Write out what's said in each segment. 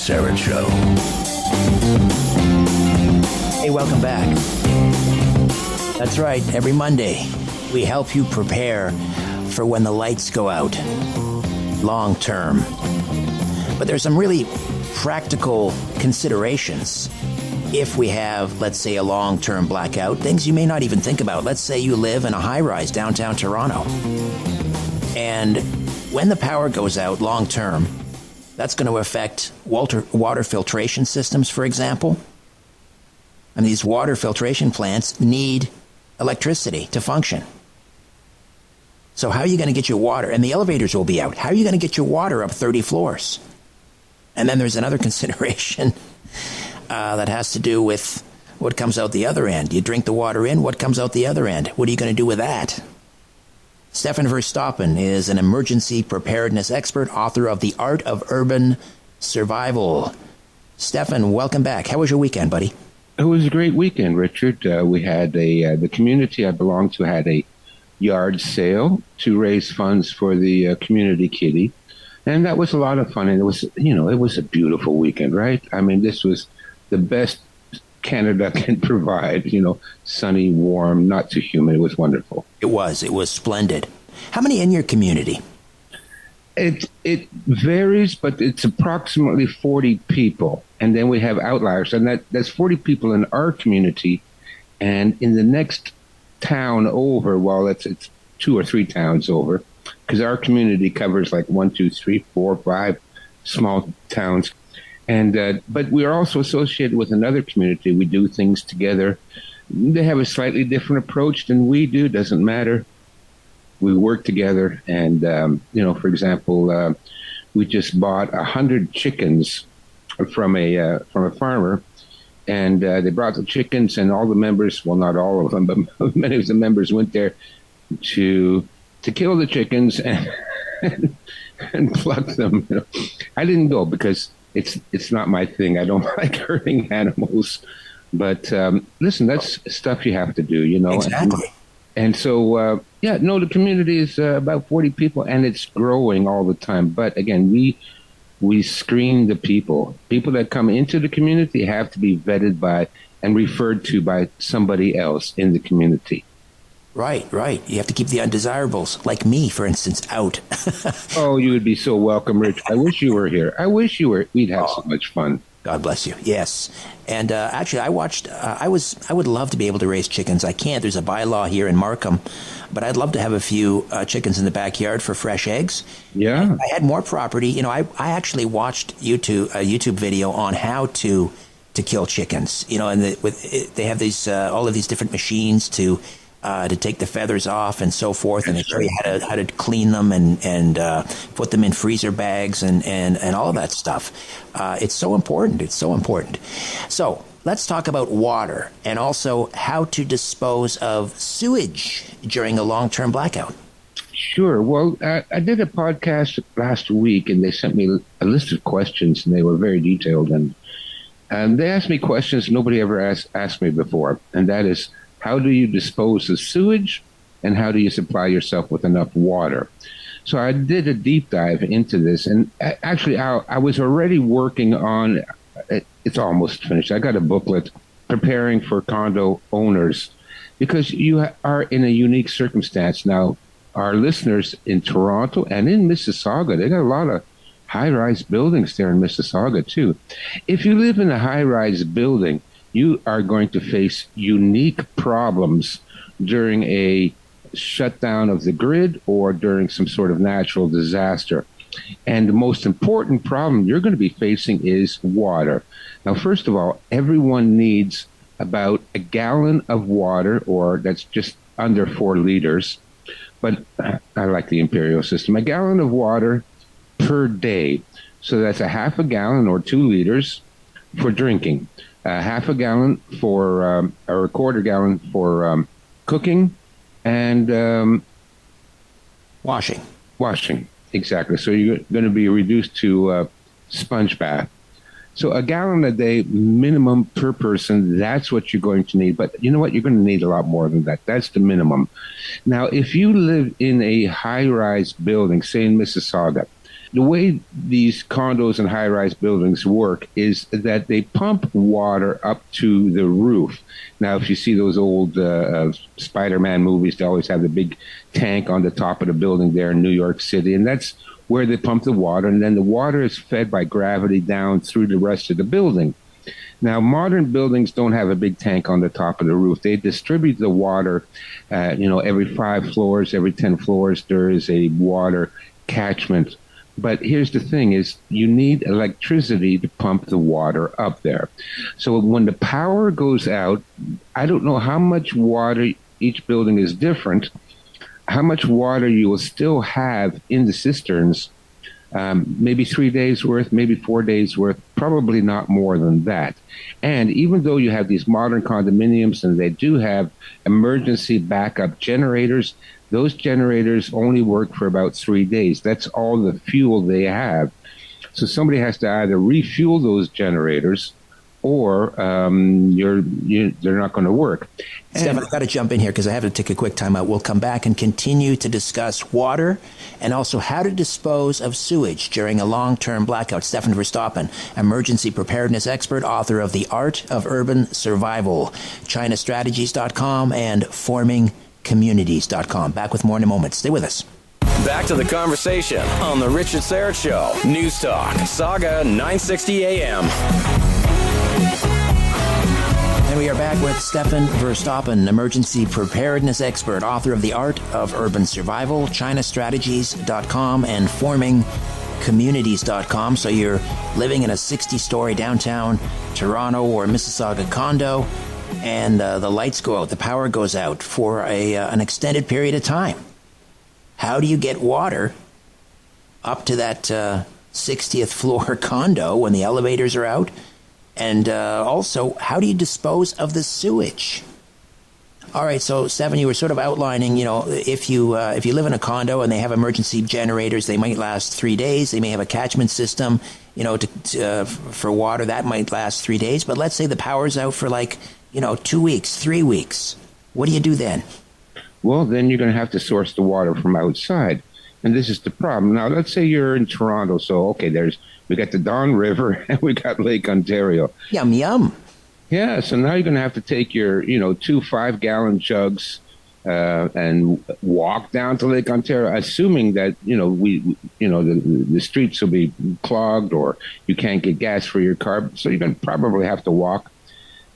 Sewage Show. Hey, welcome back. That's right. Every Monday, we help you prepare for when the lights go out, long term. But there's some really practical considerations if we have, let's say, a long-term blackout, things you may not even think about. Let's say you live in a high-rise downtown Toronto. And when the power goes out long-term, that's going to affect water filtration systems, for example. And these water filtration plants need electricity to function. So how are you going to get your water? And the elevators will be out. How are you going to get your water up 30 floors? And then there's another consideration that has to do with what comes out the other end. You drink the water in, what comes out the other end? What are you going to do with that? Stefan Verstappen is an emergency preparedness expert, author of The Art of Urban Survival. Stefan, welcome back. How was your weekend, buddy? It was a great weekend, Richard. We had the community I belong to had a yard sale to raise funds for the community kitty. And that was a lot of fun. And it was a beautiful weekend, right? I mean, this was the best Canada can provide, sunny, warm, not too humid. It was wonderful. It was splendid. How many in your community? It varies, but it's approximately 40 people. And then we have outliers. And that's 40 people in our community. And in the next town over, well, it's 2 or 3 towns over, because our community covers like 1, 2, 3, 4, 5 small towns. And but we are also associated with another community. We do things together. They have a slightly different approach than we do. Doesn't matter. We work together. And, for example, we just bought 100 chickens from a farmer. And they brought the chickens, and all the members, well, not all of them, but many of the members went there to kill the chickens and pluck them. I didn't go because it's not my thing. I don't like hurting animals. But listen, that's stuff you have to do, Exactly. And so, the community is about 40 people, and it's growing all the time. But again, we screen the people. People that come into the community have to be vetted by and referred to by somebody else in the community. Right. You have to keep the undesirables, like me, for instance, out. Oh, you would be so welcome, Rich. I wish you were here. I wish you were. We'd have so much fun. God bless you. Yes. And actually, I watched, I would love to be able to raise chickens. I can't. There's a bylaw here in Markham, but I'd love to have a few chickens in the backyard for fresh eggs. Yeah. I had more property. I actually watched a YouTube video on how to kill chickens, and they have these, all of these different machines to take the feathers off and so forth, and they show you how to clean them and put them in freezer bags and all of that stuff. It's so important. It's so important. So let's talk about water and also how to dispose of sewage during a long-term blackout. Sure. Well, I did a podcast last week, and they sent me a list of questions, and they were very detailed. And they asked me questions nobody ever asked me before, and that is, how do you dispose of sewage, and how do you supply yourself with enough water? So I did a deep dive into this, and actually I was already working on, it's almost finished. I got a booklet preparing for condo owners, because you are in a unique circumstance. Now, our listeners in Toronto and in Mississauga, they got a lot of high-rise buildings there in Mississauga too. If you live in a high-rise building, you are going to face unique problems during a shutdown of the grid or during some sort of natural disaster. And the most important problem you're going to be facing is water. Now, first of all, everyone needs about a gallon of water, or that's just under 4 liters. But I like the imperial system. A gallon of water per day. So that's a half a gallon or 2 liters for drinking. Half a gallon or a quarter gallon for cooking and washing. Washing, exactly. So you're going to be reduced to sponge bath. So a gallon a day minimum per person, that's what you're going to need. But you know what? You're going to need a lot more than that. That's the minimum. Now, if you live in a high-rise building, say in Mississauga, The way these condos and high-rise buildings work is that they pump water up to the roof. Now, if you see those old Spider-Man movies, they always have the big tank on the top of the building there in New York City, and that's where they pump the water, and then the water is fed by gravity down through the rest of the building. Now, modern buildings don't have a big tank on the top of the roof. They distribute the water, every 5 floors, every 10 floors, there is a water catchment. But here's the thing is you need electricity to pump the water up there. So when the power goes out, I don't know how much water, each building is different, how much water you will still have in the cisterns. Maybe 3 days worth, maybe 4 days worth, probably not more than that. And even though you have these modern condominiums and they do have emergency backup generators, those generators only work for about 3 days. That's all the fuel they have. So somebody has to either refuel those generators or they're not going to work. Stefan, I've got to jump in here because I have to take a quick time out. We'll come back and continue to discuss water and also how to dispose of sewage during a long-term blackout. Stefan Verstappen, emergency preparedness expert, author of The Art of Urban Survival, ChinaStrategies.com and FormingCommunities.com. Back with more in a moment. Stay with us. Back to the conversation on The Richard Syrett Show. News Talk, Saga 960 AM. And we are back with Stefan Verstappen, emergency preparedness expert, author of The Art of Urban Survival, ChinaStrategies.com and FormingCommunities.com. So you're living in a 60-story downtown Toronto or Mississauga condo, and the lights go out, the power goes out for an extended period of time. How do you get water up to that 60th floor condo when the elevators are out? And also, how do you dispose of the sewage? All right, so Stefan, you were sort of outlining, if you live in a condo and they have emergency generators, they might last 3 days. They may have a catchment system, for water that might last 3 days. But let's say the power's out for 2 weeks, 3 weeks. What do you do then? Well, then you're going to have to source the water from outside. And this is the problem. Now, let's say you're in Toronto. So, okay, we got the Don River and we got Lake Ontario. Yum, yum. Yeah, so now you're going to have to take your, 2 5-gallon jugs and walk down to Lake Ontario, assuming that, the streets will be clogged or you can't get gas for your car. So you're going to probably have to walk.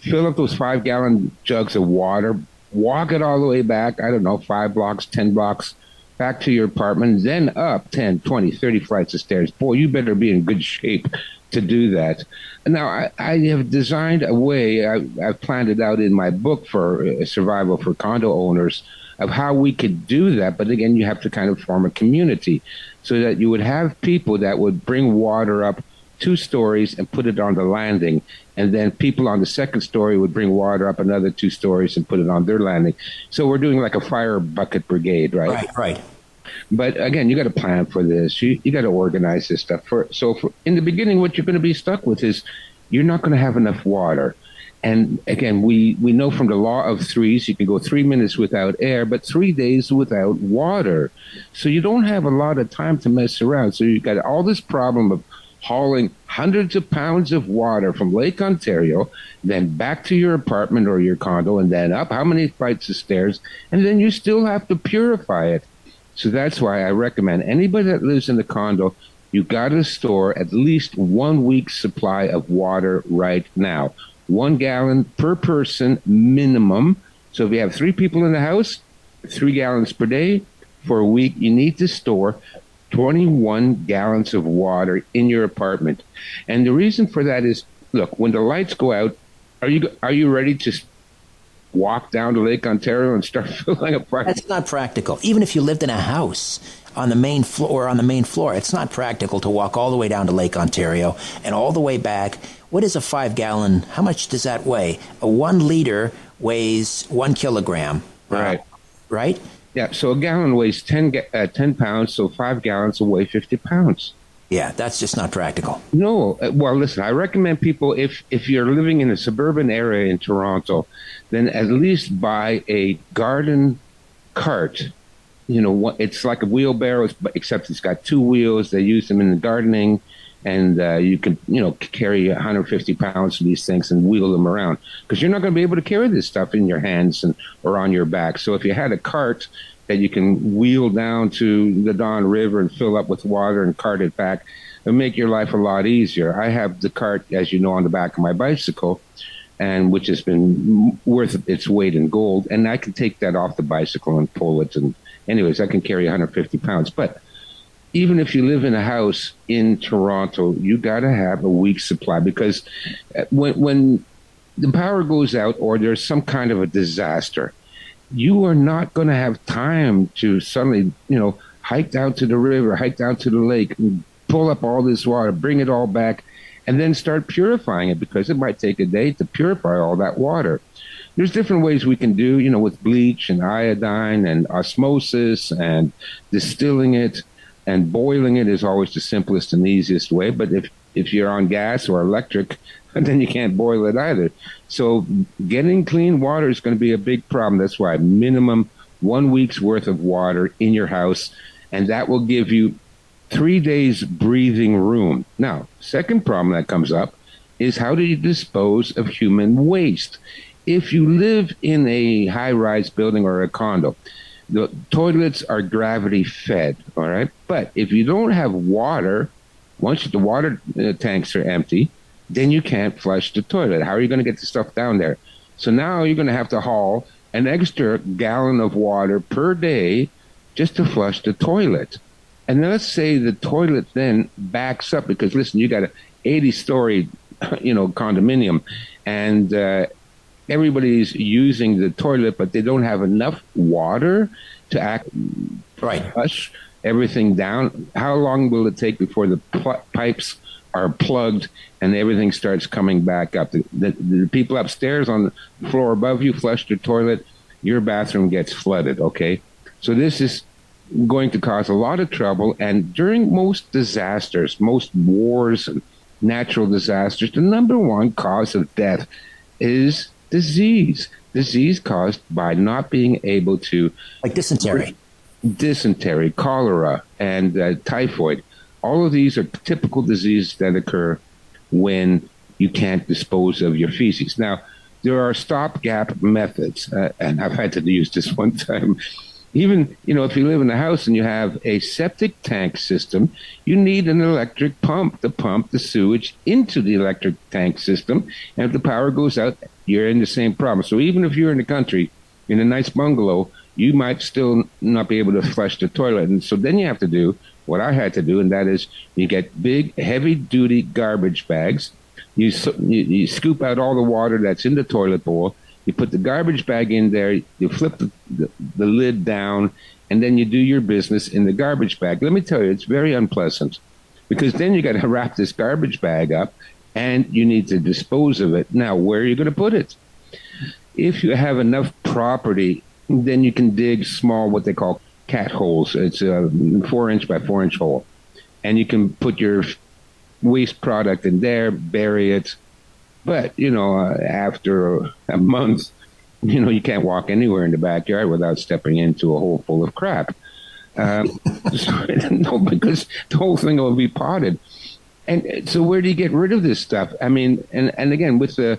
Fill up those 5-gallon jugs of water, walk it all the way back, 5 blocks, 10 blocks, back to your apartment, then up 10, 20, 30 flights of stairs. Boy, you better be in good shape to do that. Now, I have designed a way, I've planned it out in my book for Survival for Condo Owners, of how we could do that. But again, you have to kind of form a community so that you would have people that would bring water up 2 stories and put it on the landing. And then people on the second story would bring water up another 2 stories and put it on their landing. So we're doing like a fire bucket brigade, right? Right. But again, you got to plan for this. You got to organize this stuff. In the beginning, what you're going to be stuck with is you're not going to have enough water. And again, we know from the law of threes, you can go 3 minutes without air, but 3 days without water. So you don't have a lot of time to mess around. So you've got all this problem of hauling hundreds of pounds of water from Lake Ontario, then back to your apartment or your condo, and then up how many flights of stairs, and then you still have to purify it. So that's why I recommend anybody that lives in the condo, you got to store at least 1 week's supply of water right now. 1 gallon per person minimum. So if you have 3 people in the house, 3 gallons per day. For a week, you need to store 21 gallons of water in your apartment. And the reason for that is, look, when the lights go out, are you ready to walk down to Lake Ontario and start filling up fire? That's not practical. Even if you lived in a house on the main floor, it's not practical to walk all the way down to Lake Ontario and all the way back. What is a 5-gallon? How much does that weigh? A 1 liter weighs 1 kilogram. Right. Right? Yeah, so a gallon weighs 10 pounds, so 5 gallons will weigh 50 pounds. Yeah, that's just not practical. No. Well, listen, I recommend people, if you're living in a suburban area in Toronto, then at least buy a garden cart it's like a wheelbarrow, except it's got two wheels. They use them in the gardening, and you can, carry 150 pounds of these things and wheel them around because you're not going to be able to carry this stuff in your hands or on your back. So if you had a cart that you can wheel down to the Don River and fill up with water and cart it back, it'll make your life a lot easier. I have the cart, as you know, on the back of my bicycle, and which has been worth its weight in gold. And I can take that off the bicycle and pull it. And anyways, I can carry 150 pounds. But even if you live in a house in Toronto, you got to have a week's supply because when the power goes out or there's some kind of a disaster, you are not going to have time to suddenly, hike down to the river, hike down to the lake, and pull up all this water, bring it all back, and then start purifying it because it might take a day to purify all that water. There's different ways we can do, with bleach and iodine and osmosis and distilling it, and boiling it is always the simplest and easiest way. But if you're on gas or electric, then you can't boil it either. So getting clean water is going to be a big problem. That's why minimum 1 week's worth of water in your house, and that will give you 3 days breathing room. Now, second problem that comes up is how do you dispose of human waste? If you live in a high-rise building or a condo, the toilets are gravity fed, all right? But if you don't have water, once the water tanks are empty, then you can't flush the toilet. How are you going to get the stuff down there? So now you're going to have to haul an extra gallon of water per day just to flush the toilet. And then let's say the toilet then backs up because, listen, you got an 80-story, condominium, and everybody's using the toilet, but they don't have enough water to flush everything down. How long will it take before the pipes are plugged and everything starts coming back up? The people upstairs on the floor above you flush their toilet, your bathroom gets flooded, okay? So this is going to cause a lot of trouble. And during most disasters, most wars and natural disasters, the number one cause of death is disease caused by not being able to, like dysentery, cholera, and typhoid. All of these are typical diseases that occur when you can't dispose of your feces. Now, there are stopgap methods, and I've had to use this one time. Even, if you live in a house and you have a septic tank system, you need an electric pump to pump the sewage into the electric tank system. And if the power goes out, you're in the same problem. So even if you're in the country, in a nice bungalow, you might still not be able to flush the toilet. And so then you have to do what I had to do, and that is you get big, heavy-duty garbage bags. You scoop out all the water that's in the toilet bowl. You put the garbage bag in there, you flip the lid down, and then you do your business in the garbage bag. Let me tell you, it's very unpleasant because then you got to wrap this garbage bag up and you need to dispose of it. Now, where are you going to put it? If you have enough property, then you can dig small, what they call cat holes. It's a 4-inch by 4-inch hole. And you can put your waste product in there, bury it. But, after a month, you can't walk anywhere in the backyard without stepping into a hole full of crap. No, because the whole thing will be potted. And so where do you get rid of this stuff? I mean, and again, with the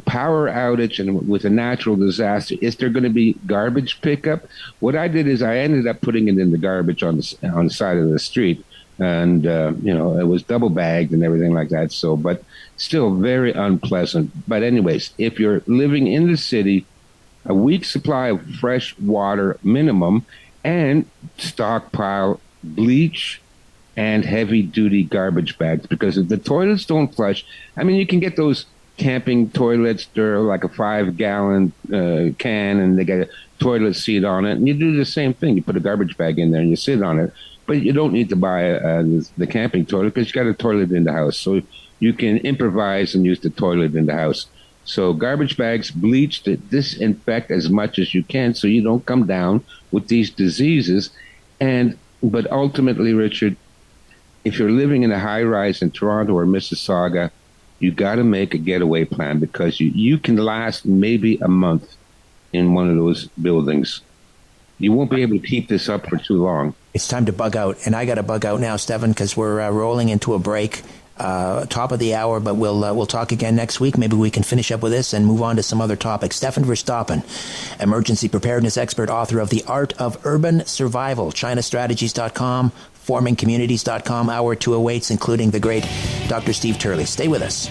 power outage and with a natural disaster, is there going to be garbage pickup? What I did is I ended up putting it in the garbage on the side of the street. And, it was double bagged and everything like that. So, but still very unpleasant. But anyways, if you're living in the city, a week's supply of fresh water minimum, and stockpile bleach and heavy-duty garbage bags. Because if the toilets don't flush, I mean, you can get those camping toilets. They're like a 5-gallon can, and they get a toilet seat on it. And you do the same thing. You put a garbage bag in there and you sit on it. But you don't need to buy the camping toilet because you got a toilet in the house. So you can improvise and use the toilet in the house. So garbage bags, bleach to disinfect as much as you can so you don't come down with these diseases. But ultimately, Richard, if you're living in a high-rise in Toronto or Mississauga, you got to make a getaway plan because you can last maybe a month in one of those buildings. You won't be able to keep this up for too long. It's time to bug out, and I got to bug out now, Stefan, because we're rolling into a break. Top of the hour, but we'll talk again next week. Maybe we can finish up with this and move on to some other topics. Stefan Verstappen, emergency preparedness expert, author of The Art of Urban Survival, ChinaStrategies.com, formingcommunities.com. Hour 2 awaits, including the great Dr. Steve Turley. Stay with us.